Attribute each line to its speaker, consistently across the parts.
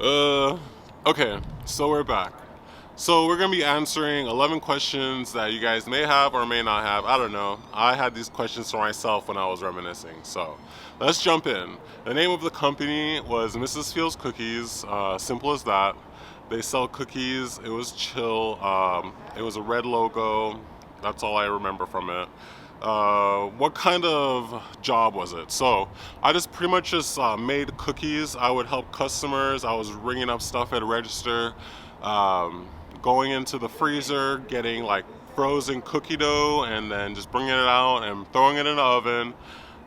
Speaker 1: Uh, okay, so we're back. So we're gonna be answering 11 questions that you guys may have or may not have. I don't know. I had these questions for myself when I was reminiscing. So let's jump in. The name of the company was Mrs. Fields Cookies. Simple as that. They sell cookies. It was chill. It was a red logo. That's all I remember from it. What kind of job was it? So I just pretty much just made cookies. I would help customers. I was ringing up stuff at a register, um, going into the freezer, getting like frozen cookie dough, and then just bringing it out and throwing it in the oven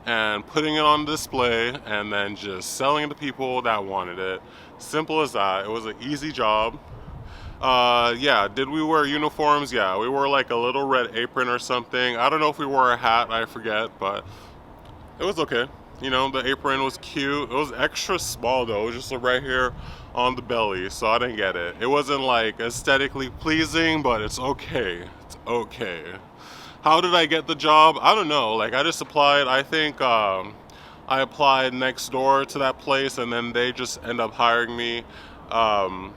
Speaker 1: and putting it on display, and then just selling it to people that wanted it. Simple as that. It was an easy job. Yeah, did we wear uniforms? Yeah, we wore like a little red apron or something. I don't know if we wore a hat, I forget, but it was okay. You know, the apron was cute. It was extra small though, it was just right here on the belly, so I didn't get it. It wasn't like aesthetically pleasing, but it's okay. It's okay. How did I get the job? I don't know. Like, I just applied. I think I applied next door to that place, and then they just end up hiring me. Um,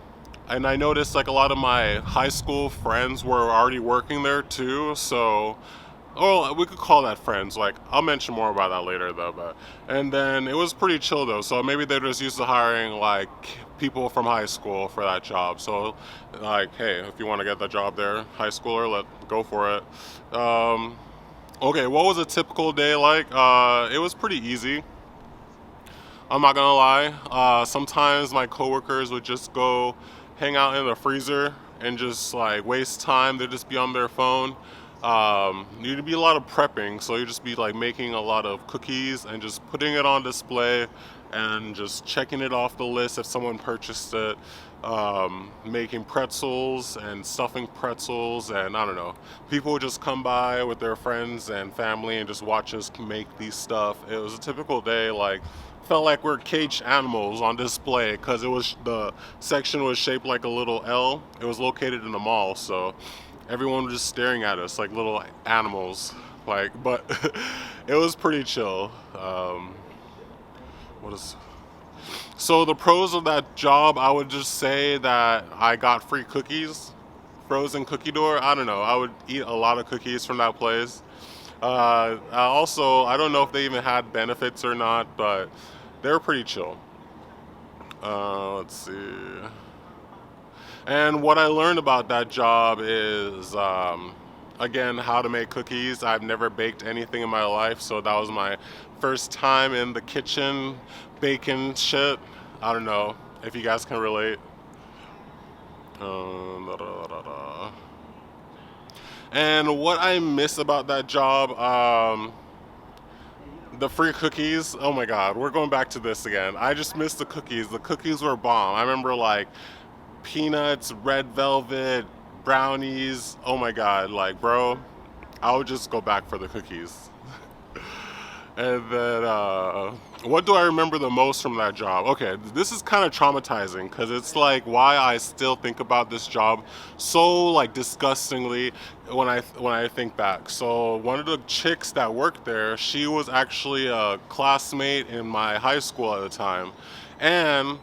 Speaker 1: and I noticed like a lot of my high school friends were already working there too. So, oh, we could call that friends. Like, I'll mention more about that later though. But and then it was pretty chill though. So maybe they're just used to hiring like people from high school for that job. So, like, hey, if you want to get that job there, high schooler, let go for it. Okay, what was a typical day like? It was pretty easy. I'm not gonna lie. Sometimes my coworkers would just go hang out in the freezer and just like waste time. They'd just be on their phone. You'd be a lot of prepping, so you'd just be like making a lot of cookies and just putting it on display and just checking it off the list if someone purchased it. Making pretzels and stuffing pretzels, and I don't know. People would just come by with their friends and family and just watch us make these stuff. It was a typical day, like felt like we're caged animals on display because it was the section was shaped like a little L. It was located in the mall, so everyone was just staring at us like little animals. Like, but it was pretty chill. What is so the pros of that job? I would just say that I got free cookies, frozen cookie door. I don't know. I would eat a lot of cookies from that place. Also, I don't know if they even had benefits or not, but they were pretty chill. Let's see. And what I learned about that job is, again, how to make cookies. I've never baked anything in my life, so that was my first time in the kitchen baking shit. I don't know if you guys can relate. Da, da, da, da. And what I miss about that job, the free cookies. Oh my god, we're going back to this again. I just miss the cookies. The cookies were bomb. I remember like peanuts, red velvet, brownies. Oh my god, like bro, I would just go back for the cookies. And then, what do I remember the most from that job? Okay, this is kind of traumatizing because it's like why I still think about this job so like disgustingly when I think back. So one of the chicks that worked there, she was actually a classmate in my high school at the time, and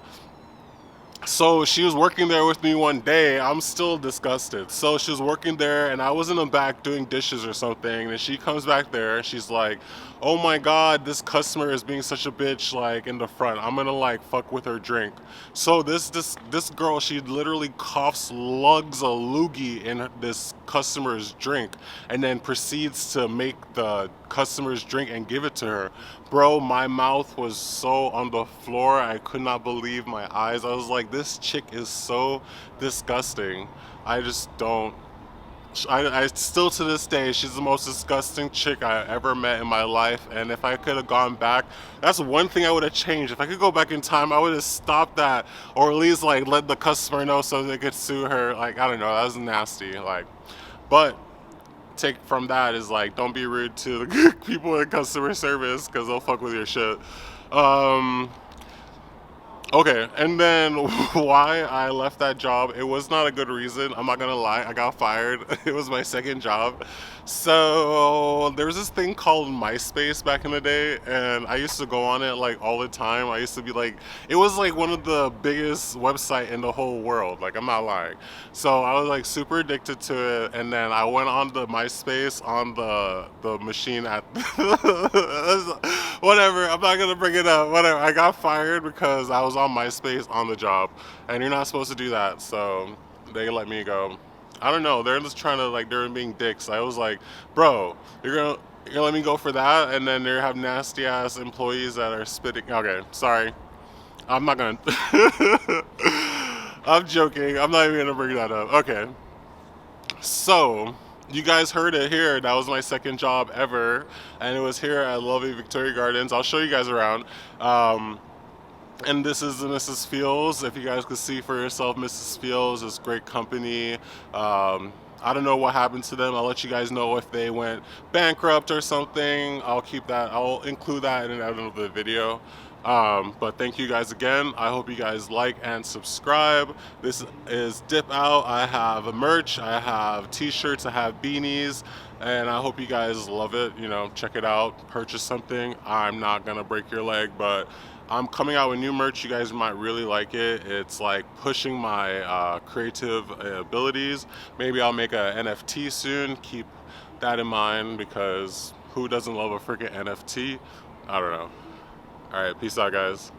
Speaker 1: so she was working there with me one day. I'm still disgusted. So she was working there, and I was in the back doing dishes or something. And she comes back there, and she's like, "Oh my God, this customer is being such a bitch." Like in the front, I'm gonna like fuck with her drink. So this girl, she literally coughs, lugs a loogie in this customer's drink, and then proceeds to make the customer's drink and give it to her. Bro, my mouth was so on the floor. I could not believe my eyes. I was like, this chick is so disgusting. I just don't. I still to this day, she's the most disgusting chick I ever met in my life. And if I could have gone back, that's one thing I would have changed. If I could go back in time, I would have stopped that, or at least like let the customer know so they could sue her. Like, I don't know, that was nasty. Like, but take from that is like don't be rude to the people in customer service because they'll fuck with your shit. Um, Okay, and then why I left that job, it was not a good reason. I'm not gonna lie, I got fired. It was my second job. So there was this thing called MySpace back in the day, and I used to go on it like all the time. I used to be like, it was like one of the biggest website in the whole world. Like, I'm not lying. So I was like super addicted to it, and then I went on the MySpace on the machine at whatever. I'm not gonna bring it up. Whatever. I got fired because I was on MySpace on the job, and you're not supposed to do that. So they let me go. I don't know. They're just trying to like they're being dicks. I was like, bro, you're gonna let me go for that, and then they have nasty ass employees that are spitting. Okay, sorry. I'm not gonna. I'm joking. I'm not even gonna bring that up. Okay. So, you guys heard it here. That was my second job ever, and it was here at lovely Victoria Gardens. I'll show you guys around. And this is Mrs. Fields. If you guys could see for yourself, Mrs. Fields is great company. I don't know what happened to them. I'll let you guys know if they went bankrupt or something. I'll include that in the end of the video. But thank you guys again. I hope you guys like and subscribe. This is Dip Out. I have a merch, I have t-shirts, I have beanies, and I hope you guys love it. You know, check it out, purchase something. I'm not gonna break your leg, but I'm coming out with new merch. You guys might really like it. It's like pushing my creative abilities. Maybe I'll make a NFT soon. Keep that in mind, because who doesn't love a freaking NFT? I don't know. All right, peace out, guys.